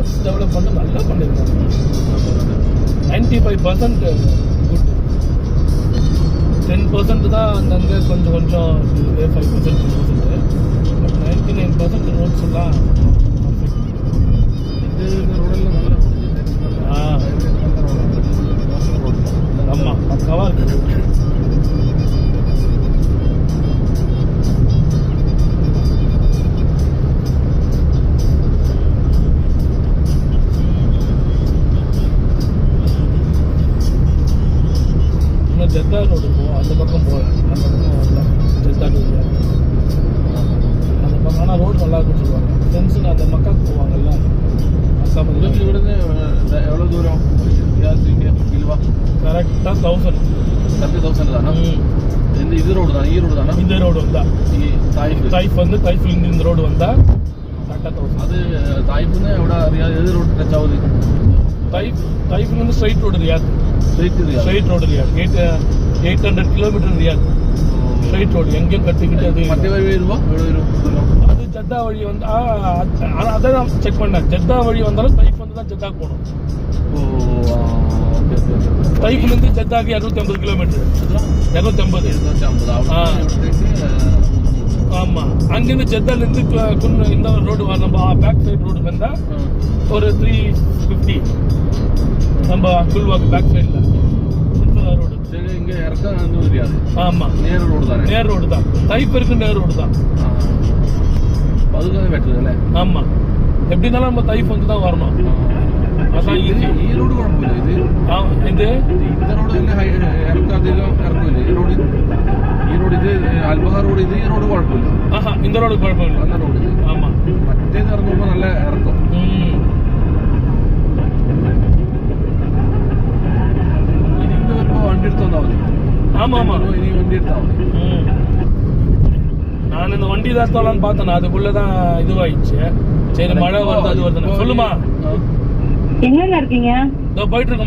Roads develop பண்ண நல்லா பண்ணியிருக்காங்க. 95% குட். 10% தான் அங்கங்கே கொஞ்சம் 5% 10%. பட் 99% ரோட்ஸ் எல்லாம் பர்ஃபெக்ட். இந்த ரோடெல்லாம் நல்ல ரோடு. ஆமாம், பக்காவாக இருக்குது. ஜெத்தா ரோடு அந்த பக்கம் போகலாம், அந்த பக்கம் வரலாம். ஜெத்தா ரோடு அந்த பக்கம், ஆனால் ரோடு நல்லா இருக்குன்னு சொல்லுவாங்க. ஃப்ரெண்ட்ஸுங்க அந்த மக்காவுக்கு போவாங்கல்ல, அசாம் இവിടുന്ന് எவ்வளோ தூரம் கிலோவா? கரெக்டாக 1000. 10,000 தானா? இது ரோடு தான், ரோடு தானா? இந்த ரோடு வந்தா தாய்ஃப் வந்து தாய்ஃப்லேருந்து இந்த ரோடு வந்தா கரெக்டாக 1000. அது தாய்ஃப்னு எவ்வளோ ரியாத் எது ரோடு டச் ஆகுது? தாய்ஃப்லேருந்து straight road Riyadh. Straight road Riyadh. 800 kilometre Riyadh straight road. எங்கேயும் கட்டிக்கிட்டு அது மற்ற வழி வருவா? அது ஜெத்தா வழி வந்து அதை நான் செக் பண்ணேன். ஜெத்தா வழி வந்தாலும் தைஃப் வந்து தான் ஜெத்தாக்கு போகணும். தைஃப்லேருந்து ஜெத்தாக்கு 250 கிலோமீட்டர். 250. ஆமாம். அங்கேருந்து ஜெத்தாலேருந்து இந்த ரோடு நம்ம பேக் சைடு ரோடு வந்தால் ஒரு 350. நம்ம குல்வாக்கு பேக் சைடில் ரோடு. சரி, இங்கே இறக்க தெரியாது. ஆமாம், நேர் ரோடு தான். நேர் ரோடு தான். தைப்பருக்கு நேர் ரோடு தான். அதுக்காக வெட்டுது இல்லை? ஆமாம். எப்படி இருந்தாலும் நம்ம தைப் வந்து தான் வரணும். அதான் ஈஸி. ഈ റോഡ് കുഴപ്പമില്ല. ഇത് இந்த ரோடு இல்லை, ഇറക്കം അധികം ഇറക്കില്ല. ഈ റോഡ് ഇത് അൽബഹാർ റോഡ്, ഇത് ഈ റോഡ് കുഴപ്പമില്ല. ஆஹா, இந்த ரோடு குழப்பமில்லை. നല്ല റോഡ് ഇത്. ஆமாம். മറ്റേത് ഇറങ്ങുമ്പോൾ നല്ല ഇറക്കം. ഇനി ഇങ്ങ് വരുമ്പോൾ വണ്ടി എടുത്ത് വന്നാൽ മതി. ஆமாம் ஆமாம், இனி வண்டி எடுத்தால் மതി. நான் இந்த வண்டி தான் தோலான்னு பார்த்தேன். அதுக்குள்ளதான் இதுவாயிடுச்சு. சரி, மழை வருது அது வருது. சொல்லுமா, எங்க இருக்கீங்க? போயிட்டு இருக்கோம்.